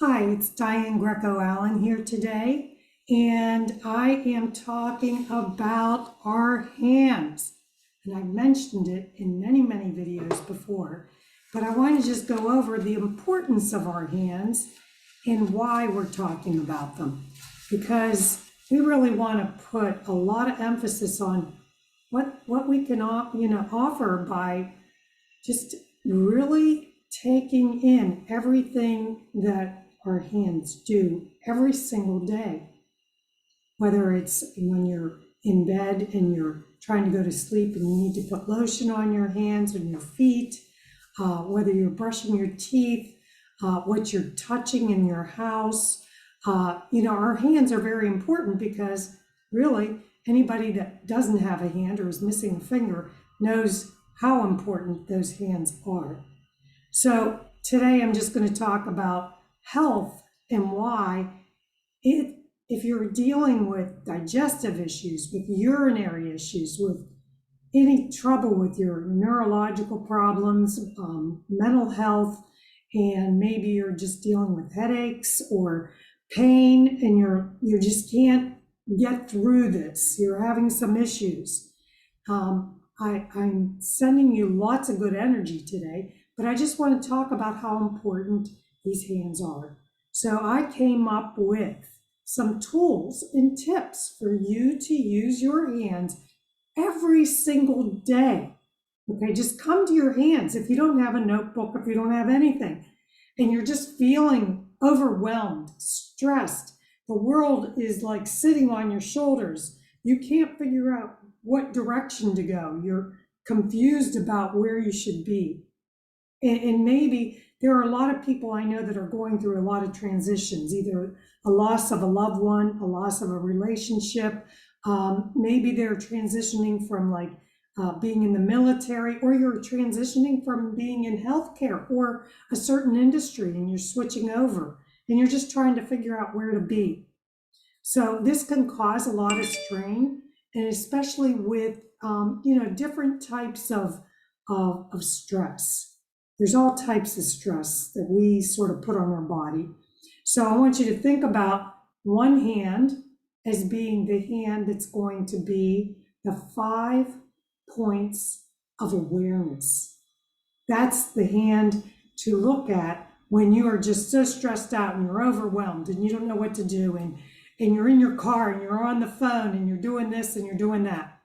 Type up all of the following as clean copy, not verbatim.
Hi, it's Diane Greco-Allen here today, and I am talking about our hands. And I've mentioned it in many videos before, but I want to just go over the importance of our hands and why we're talking about them. Because we really want to put a lot of emphasis on what we can offer by just really taking in everything that our hands do every single day. Whether it's when you're in bed and you're trying to go to sleep and you need to put lotion on your hands and your feet, whether you're brushing your teeth, what you're touching in your house. Our hands are very important because really anybody that doesn't have a hand or is missing a finger knows how important those hands are. So today I'm just going to talk about health and why if you're dealing with digestive issues, with urinary issues, with any trouble with your neurological problems, mental health, and maybe you're just dealing with headaches or pain and you just can't get through this, you're having some issues. I'm sending you lots of good energy today, but I just want to talk about how important these hands are. So I came up with some tools and tips for you to use your hands every single day. Okay, just come to your hands. If you don't have a notebook, if you don't have anything, and you're just feeling overwhelmed, stressed, the world is like sitting on your shoulders. You can't figure out what direction to go. You're confused about where you should be. And maybe there are a lot of people I know that are going through a lot of transitions, either a loss of a loved one, a loss of a relationship. Maybe they're transitioning from being in the military, or you're transitioning from being in healthcare or a certain industry and you're switching over and you're just trying to figure out where to be. So this can cause a lot of strain, and especially with different types of stress. There's all types of stress that we sort of put on our body. So I want you to think about one hand as being the hand that's going to be the 5 points of awareness. That's the hand to look at when you are just so stressed out and you're overwhelmed and you don't know what to do, and you're in your car and you're on the phone and you're doing this and you're doing that.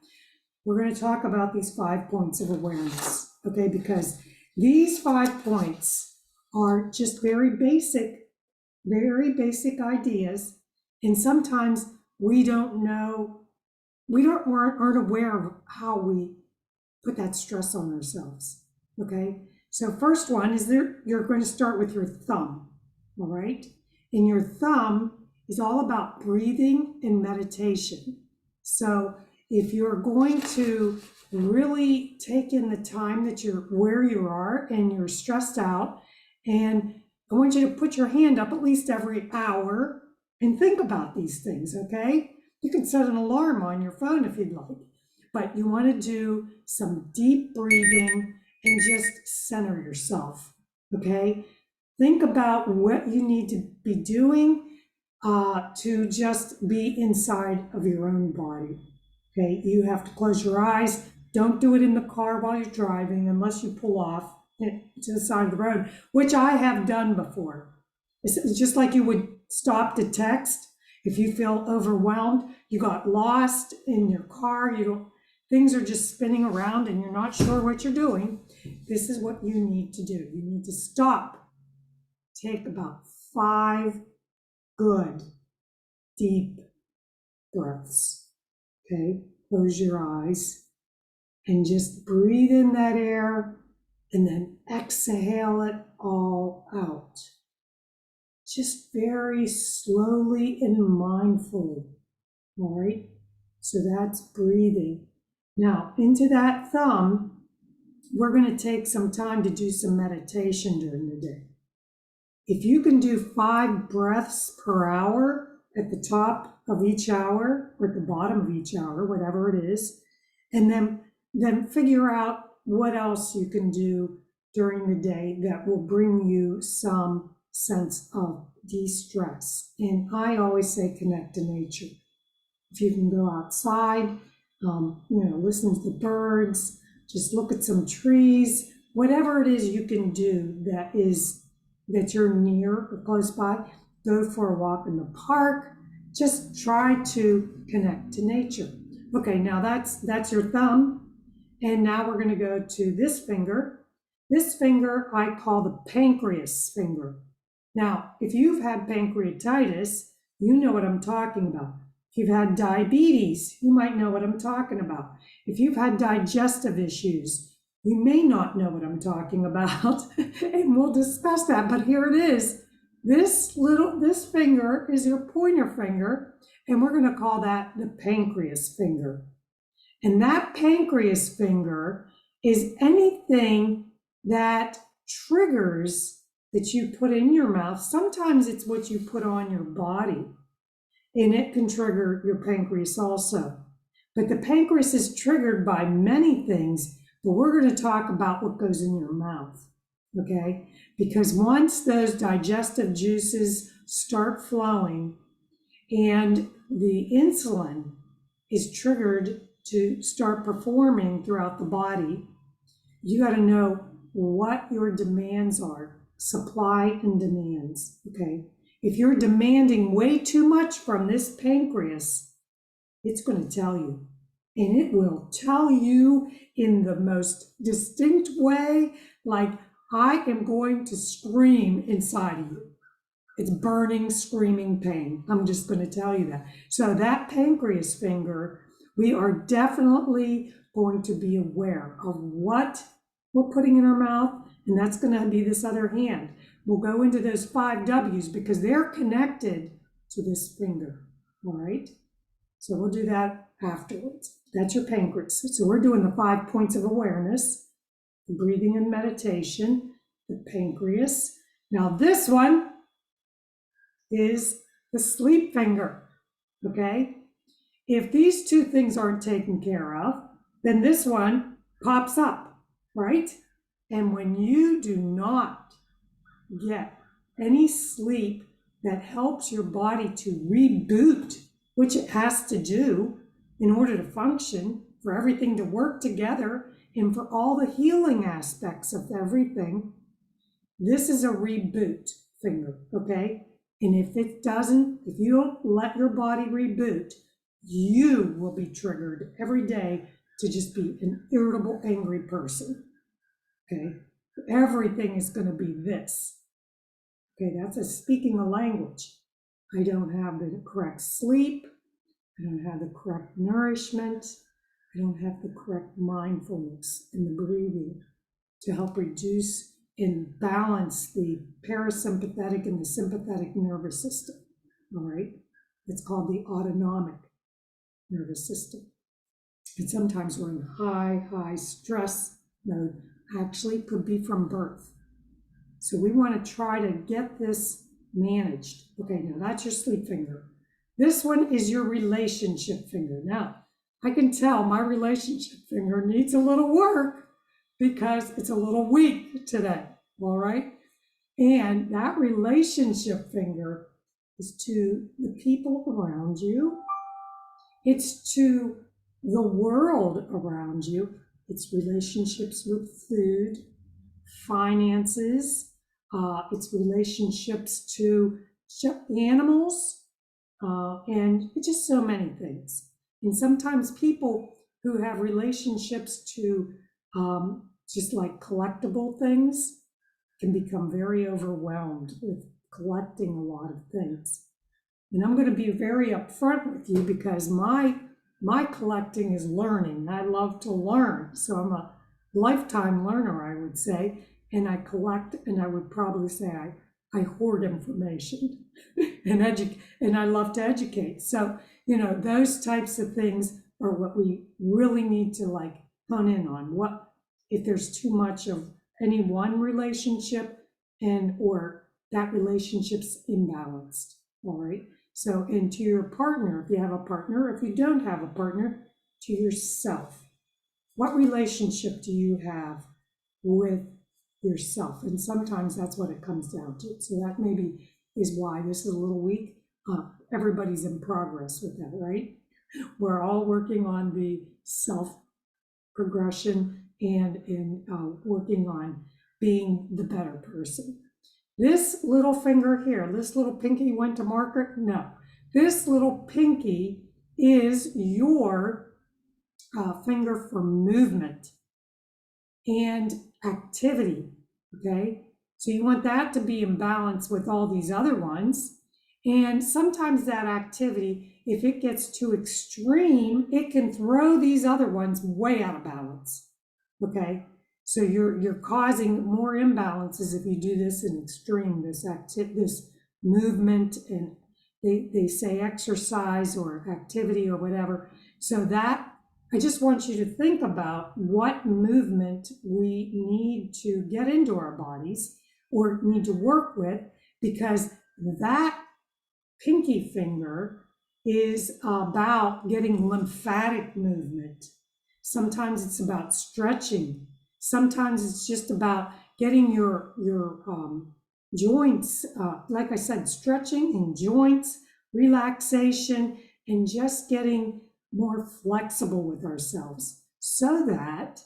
We're going to talk about these 5 points of awareness, okay? Because these 5 points are just very basic ideas. And sometimes we don't know, aren't aware of how we put that stress on ourselves, okay? So first one is you're going to start with your thumb, all right? And your thumb is all about breathing and meditation. So if you're going to really take in the time that you're where you are and you're stressed out, and I want you to put your hand up at least every hour and think about these things, okay? You can set an alarm on your phone if you'd like, but you want to do some deep breathing and just center yourself, okay? Think about what you need to be doing to just be inside of your own body, okay? You have to close your eyes. Don't do it in the car while you're driving unless you pull off to the side of the road, which I have done before. It's just like you would stop to text. If you feel overwhelmed, you got lost in your car, things are just spinning around and you're not sure what you're doing. This is what you need to do. You need to stop. Take about 5 good, deep breaths. Okay, close your eyes and just breathe in that air and then exhale it all out. Just very slowly and mindfully, all right? So that's breathing. Now, into that thumb, we're going to take some time to do some meditation during the day. If you can do 5 breaths per hour at the top of each hour or at the bottom of each hour, whatever it is, and then figure out what else you can do during the day that will bring you some sense of de-stress. And I always say connect to nature. If you can go outside, listen to the birds, just look at some trees, whatever it is you can do that you're near or close by, go for a walk in the park, just try to connect to nature. Okay, now that's your thumb. And now we're going to go to this finger. This finger I call the pancreas finger. Now, if you've had pancreatitis, you know what I'm talking about. If you've had diabetes, you might know what I'm talking about. If you've had digestive issues, you may not know what I'm talking about, and we'll discuss that. But here it is. This finger is your pointer finger, and we're going to call that the pancreas finger. And that pancreas finger is anything that triggers that you put in your mouth. Sometimes it's what you put on your body, and it can trigger your pancreas also. But the pancreas is triggered by many things, but we're going to talk about what goes in your mouth, okay? Because once those digestive juices start flowing and the insulin is triggered to start performing throughout the body, you got to know what your demands are, supply and demands, okay? If you're demanding way too much from this pancreas, it's going to tell you. And it will tell you in the most distinct way, like, I am going to scream inside of you. It's burning, screaming pain. I'm just going to tell you that. So that pancreas finger, we are definitely going to be aware of what we're putting in our mouth, and that's going to be this other hand. We'll go into those 5 W's because they're connected to this finger, all right? So we'll do that afterwards. That's your pancreas. So we're doing the 5 points of awareness, the breathing and meditation, the pancreas. Now this one is the sleep finger, okay? If these 2 things aren't taken care of, then this one pops up, right? And when you do not get any sleep that helps your body to reboot, which it has to do in order to function, for everything to work together, and for all the healing aspects of everything, this is a reboot finger, okay? And if it doesn't, if you don't let your body reboot, you will be triggered every day to just be an irritable, angry person, okay? Everything is going to be this. Okay, that's a speaking a language. I don't have the correct sleep. I don't have the correct nourishment. I don't have the correct mindfulness in the breathing to help reduce and balance the parasympathetic and the sympathetic nervous system, all right? It's called the autonomic nervous system. And sometimes we're in high stress mode, actually could be from birth. So we want to try to get this managed. Okay, now that's your sleep finger. This one is your relationship finger. Now, I can tell my relationship finger needs a little work because it's a little weak today, all right? And that relationship finger is to the people around you. It's to the world around you. It's relationships with food, finances, it's relationships to animals, and just so many things. And sometimes people who have relationships to just like collectible things can become very overwhelmed with collecting a lot of things. And I'm going to be very upfront with you because my collecting is learning. I love to learn. So I'm a lifetime learner, I would say. And I collect, and I would probably say I hoard information and I love to educate. So, those types of things are what we really need to like hone in on. What if there's too much of any one relationship or that relationship's imbalanced, all right? So, and to your partner, if you have a partner, if you don't have a partner, to yourself. What relationship do you have with yourself. And sometimes that's what it comes down to. So that maybe is why this is a little weak. Everybody's in progress with that, right? We're all working on the self progression and in working on being the better person. This little finger here, this little pinky went to marker? No. This little pinky is your finger for movement and activity, okay? So you want that to be in balance with all these other ones. And sometimes that activity, if it gets too extreme, it can throw these other ones way out of balance, okay? So you're causing more imbalances if you do this in extreme, this movement, and they say exercise or activity or whatever. So that, I just want you to think about what movement we need to get into our bodies or need to work with, because that pinky finger is about getting lymphatic movement. Sometimes it's about stretching. Sometimes it's just about getting your joints, like I said, stretching and joints, relaxation, and just getting more flexible with ourselves so that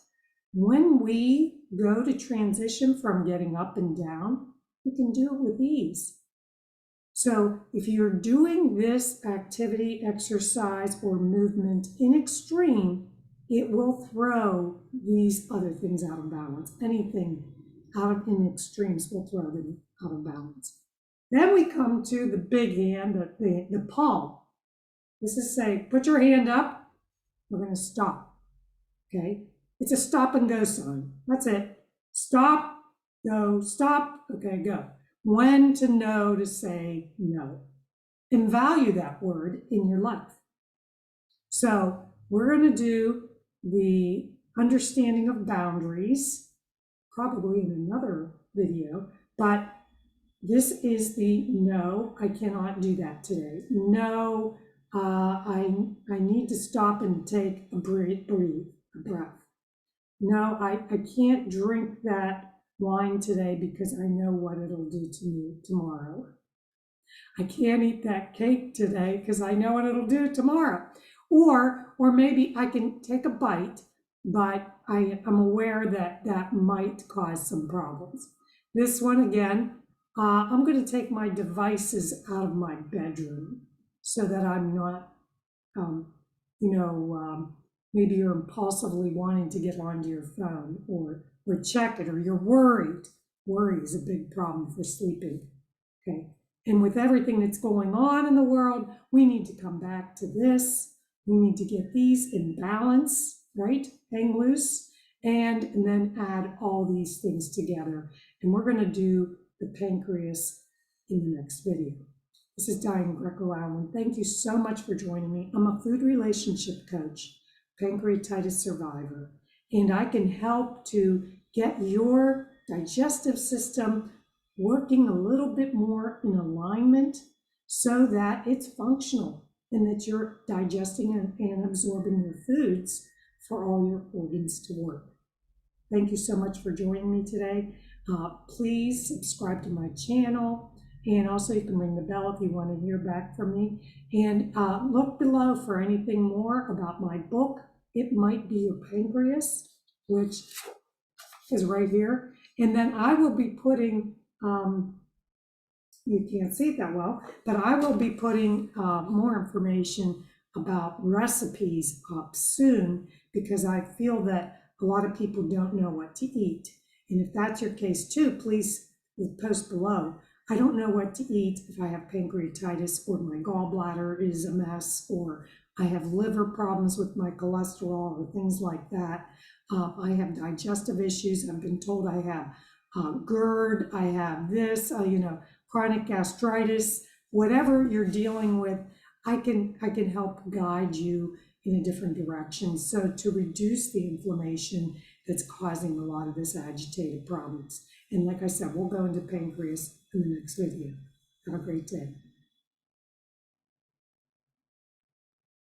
when we go to transition from getting up and down, we can do it with ease. So if you're doing this activity, exercise, or movement in extreme, it will throw these other things out of balance. Anything out in extremes will throw them out of balance. Then we come to the big hand, the palm. This is saying, put your hand up, we're going to stop, okay? It's a stop and go sign. That's it. Stop, go, stop, okay, go. When to know to say no. And value that word in your life. So we're going to do the understanding of boundaries, probably in another video, but this is the no, I cannot do that today. No, I need to stop and take a breath. No, I can't drink that wine today because I know what it'll do to me tomorrow. I can't eat that cake today because I know what it'll do tomorrow. Or maybe I can take a bite, but I'm aware that that might cause some problems. This one again, I'm going to take my devices out of my bedroom so that I'm not, maybe you're impulsively wanting to get onto your phone or check it, or you're worried. Worry is a big problem for sleeping, okay? And with everything that's going on in the world, we need to come back to this. We need to get these in balance, right? Hang loose, and then add all these things together. And we're going to do the pancreas in the next video. This is Diane Greco-Allen. Thank you so much for joining me. I'm a food relationship coach, pancreatitis survivor, and I can help to get your digestive system working a little bit more in alignment so that it's functional and that you're digesting and absorbing your foods for all your organs to work. Thank you so much for joining me today. Please subscribe to my channel, and also you can ring the bell if you want to hear back from me. And look below for anything more about my book, It Might Be Your Pancreas, which is right here. And then I will be putting, you can't see it that well, but I will be putting more information about recipes up soon, because I feel that a lot of people don't know what to eat. And if that's your case too, please post below. I don't know what to eat if I have pancreatitis, or my gallbladder is a mess, or I have liver problems with my cholesterol, or things like that. I have digestive issues. I've been told I have GERD, I have this, chronic gastritis. Whatever you're dealing with, I can help guide you in a different direction. So to reduce the inflammation that's causing a lot of this agitated problems. And like I said, we'll go into pancreas in the next video. Have a great day.